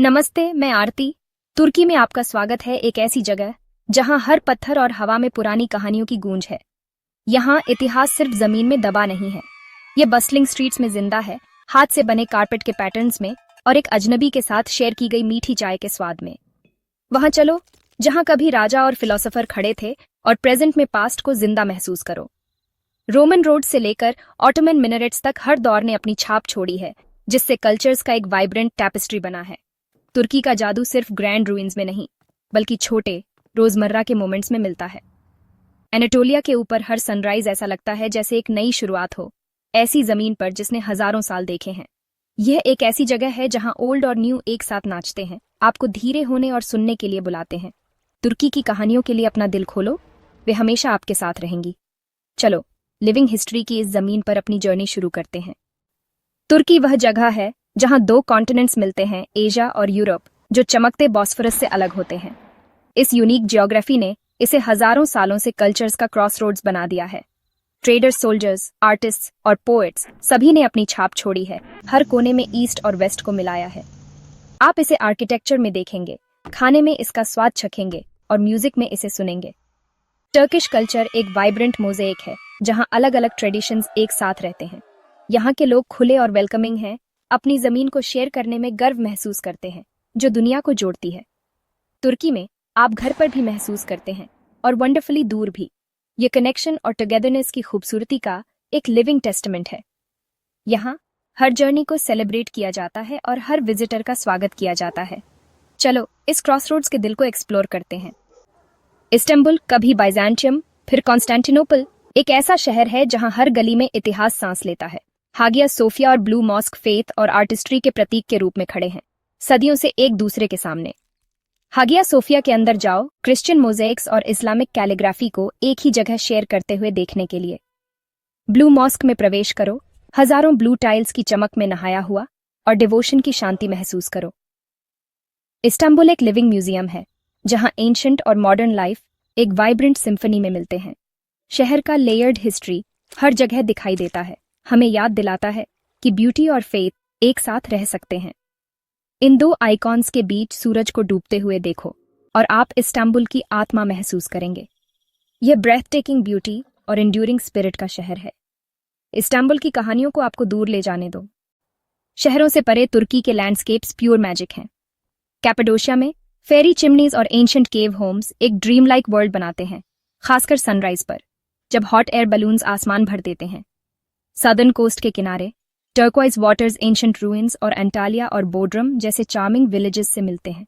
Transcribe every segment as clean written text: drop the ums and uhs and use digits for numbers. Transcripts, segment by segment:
नमस्ते, मैं आरती। तुर्की में आपका स्वागत है, एक ऐसी जगह जहां हर पत्थर और हवा में पुरानी कहानियों की गूंज है। यहां इतिहास सिर्फ जमीन में दबा नहीं है, ये बस्लिंग स्ट्रीट्स में जिंदा है, हाथ से बने कारपेट के पैटर्न्स में और एक अजनबी के साथ शेयर की गई मीठी चाय के स्वाद में। वहां चलो जहां कभी राजा और फिलोसोफर खड़े थे और प्रेजेंट में पास्ट को जिंदा महसूस करो। रोमन रोड से लेकर ऑटोमन मिनरेट्स तक हर दौर ने अपनी छाप छोड़ी है, जिससे कल्चर्स का एक वाइब्रेंट टैपेस्ट्री बना है। तुर्की का जादू सिर्फ ग्रैंड रूइंस में नहीं, बल्कि छोटे रोजमर्रा के मोमेंट्स में मिलता है। एनाटोलिया के ऊपर हर सनराइज ऐसा लगता है जैसे एक नई शुरुआत हो, ऐसी जमीन पर जिसने हजारों साल देखे हैं। यह एक ऐसी जगह है जहां ओल्ड और न्यू एक साथ नाचते हैं, आपको धीरे होने और सुनने के लिए बुलाते हैं। तुर्की की कहानियों के लिए अपना दिल खोलो, वे हमेशा आपके साथ रहेंगी। चलो लिविंग हिस्ट्री की इस जमीन पर अपनी जर्नी शुरू करते हैं। तुर्की वह जगह है जहां दो कॉन्टिनेंट्स मिलते हैं, एशिया और यूरोप, जो चमकते बॉस्फोरस से अलग होते हैं। इस यूनिक जियोग्राफी ने इसे हजारों सालों से कल्चर्स का क्रॉसरोड्स बना दिया है। ट्रेडर्स, सोल्जर्स, आर्टिस्ट्स और पोएट्स सभी ने अपनी छाप छोड़ी है, हर कोने में ईस्ट और वेस्ट को मिलाया है। आप इसे आर्किटेक्चर में देखेंगे, खाने में इसका स्वाद चखेंगे और म्यूजिक में इसे सुनेंगे। टर्किश कल्चर एक वाइब्रेंट मोज़ेक है जहां अलग अलग ट्रेडिशंस एक साथ रहते हैं। यहाँ के लोग खुले और वेलकमिंग हैं, अपनी जमीन को शेयर करने में गर्व महसूस करते हैं, जो दुनिया को जोड़ती है। तुर्की में आप घर पर भी महसूस करते हैं और वंडरफुली दूर भी। ये कनेक्शन और टुगेदरनेस की खूबसूरती का एक लिविंग टेस्टामेंट है। यहाँ हर जर्नी को सेलिब्रेट किया जाता है और हर विजिटर का स्वागत किया जाता है। चलो इस क्रॉसरोड्स के दिल को एक्सप्लोर करते हैं। इस्तांबुल, कभी बाइजेंटियम, फिर कॉन्स्टेंटिनोपल, एक ऐसा शहर है जहां हर गली में इतिहास सांस लेता है। हागिया सोफिया और ब्लू मॉस्क फेथ और आर्टिस्ट्री के प्रतीक के रूप में खड़े हैं, सदियों से एक दूसरे के सामने। हागिया सोफिया के अंदर जाओ, क्रिश्चियन मोज़ेक्स और इस्लामिक कैलीग्राफी को एक ही जगह शेयर करते हुए देखने के लिए। ब्लू मॉस्क में प्रवेश करो, हजारों ब्लू टाइल्स की चमक में नहाया हुआ, और डिवोशन की शांति महसूस करो। इस्तांबुल एक लिविंग म्यूजियम है जहां एंशंट और मॉडर्न लाइफ एक वाइब्रेंट सिम्फनी में मिलते हैं। शहर का लेयर्ड हिस्ट्री हर जगह दिखाई देता है, हमें याद दिलाता है कि ब्यूटी और फेथ एक साथ रह सकते हैं। इन दो आइकॉन्स के बीच सूरज को डूबते हुए देखो और आप इस्तांबुल की आत्मा महसूस करेंगे। यह ब्रेथ टेकिंग ब्यूटी और एंड्यूरिंग स्पिरिट का शहर है। इस्तांबुल की कहानियों को आपको दूर ले जाने दो। शहरों से परे तुर्की के लैंडस्केप्स प्योर मैजिक हैं। कैपेडोशिया में फेरी चिमनीज और एंशंट केव होम्स एक ड्रीम लाइक वर्ल्ड बनाते हैं, खासकर सनराइज पर, जब हॉट एयर बलून्स आसमान भर देते हैं। सदर्न कोस्ट के किनारे टर्क्वाइज वाटर्स एंशंट रूइंस और एंटालिया और बोड्रम जैसे चार्मिंग विलेजेस से मिलते हैं।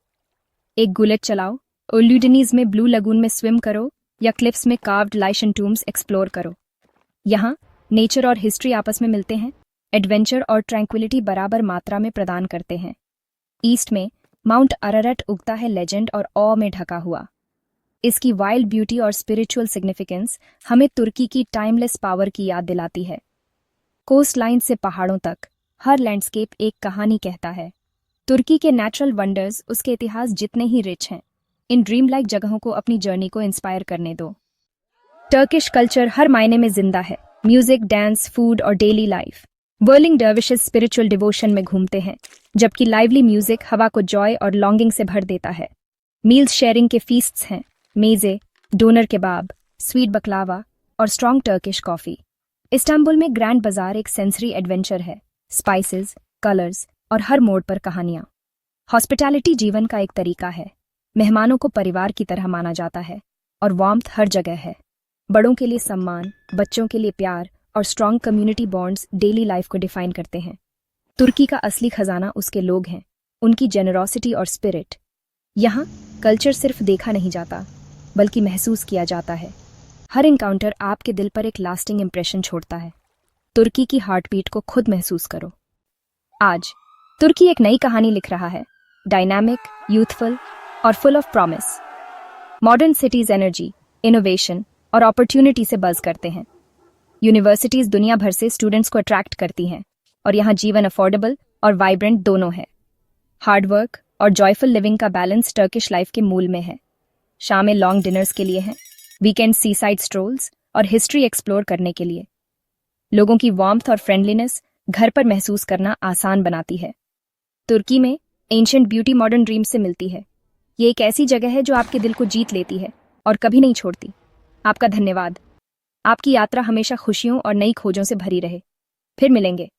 एक गुलेट चलाओ, ओल्यूडनीज में ब्लू लगून में स्विम करो या क्लिफ्स में कार्व्ड लाइशन टूम्स एक्सप्लोर करो। यहाँ नेचर और हिस्ट्री आपस में मिलते हैं, एडवेंचर और ट्रैंक्विलिटी बराबर मात्रा में प्रदान करते हैं। ईस्ट में माउंट अरारट उगता है, लेजेंड और ऑ में ढका हुआ। इसकी वाइल्ड ब्यूटी और स्पिरिचुअल सिग्निफिकेंस हमें तुर्की की टाइमलेस पावर की याद दिलाती है। कोस्ट लाइन से पहाड़ों तक हर लैंडस्केप एक कहानी कहता है। तुर्की के नेचुरल वंडर्स उसके इतिहास जितने ही रिच हैं। इन ड्रीम लाइक जगहों को अपनी जर्नी को इंस्पायर करने दो। टर्किश कल्चर हर मायने में जिंदा है, म्यूजिक, डांस, फूड और daily life. Whirling dervishes spiritual devotion में घूमते हैं, जबकि लाइवली म्यूजिक हवा को जॉय और लॉन्गिंग से भर देता है। मील्स शेयरिंग के फीस्ट्स हैं, मेजे, डोनर केबाब, स्वीट बकलावा और स्ट्रॉन्ग टर्किश कॉफी। इस्तांबुल में ग्रैंड बाजार एक सेंसरी एडवेंचर है, स्पाइसेस, कलर्स और हर मोड़ पर कहानियां। हॉस्पिटैलिटी जीवन का एक तरीका है, मेहमानों को परिवार की तरह माना जाता है और वार्मथ हर जगह है। बड़ों के लिए सम्मान, बच्चों के लिए प्यार और strong community bonds daily life को डिफाइन करते हैं। तुर्की का असली खजाना उसके लोग हैं, उनकी जेनरोसिटी और स्पिरिट। यहाँ कल्चर सिर्फ देखा नहीं जाता, बल्कि महसूस किया जाता है। हर इनकाउंटर आपके दिल पर एक लास्टिंग इंप्रेशन छोड़ता है। तुर्की की हार्टबीट को खुद महसूस करो। आज तुर्की एक नई कहानी लिख रहा है, डायनामिक, यूथफुल और full of promise. Modern cities energy, innovation और अपॉर्चुनिटी से बज़ करते हैं। यूनिवर्सिटीज दुनिया भर से स्टूडेंट्स को अट्रैक्ट करती हैं और यहाँ जीवन अफोर्डेबल और वाइब्रेंट दोनों है। हार्डवर्क और जॉयफुल लिविंग का बैलेंस टर्किश लाइफ के मूल में है। शामें लॉन्ग डिनर्स के लिए हैं, वीकेंड सीसाइड स्ट्रोल्स और हिस्ट्री एक्सप्लोर करने के लिए। लोगों की वार्मथ और फ्रेंडलीनेस घर पर महसूस करना आसान बनाती है। तुर्की में एंशिएंट ब्यूटी मॉडर्न ड्रीम्स से मिलती है। ये एक ऐसी जगह है जो आपके दिल को जीत लेती है और कभी नहीं छोड़ती। आपका धन्यवाद। आपकी यात्रा हमेशा खुशियों और नई खोजों से भरी रहे। फिर मिलेंगे।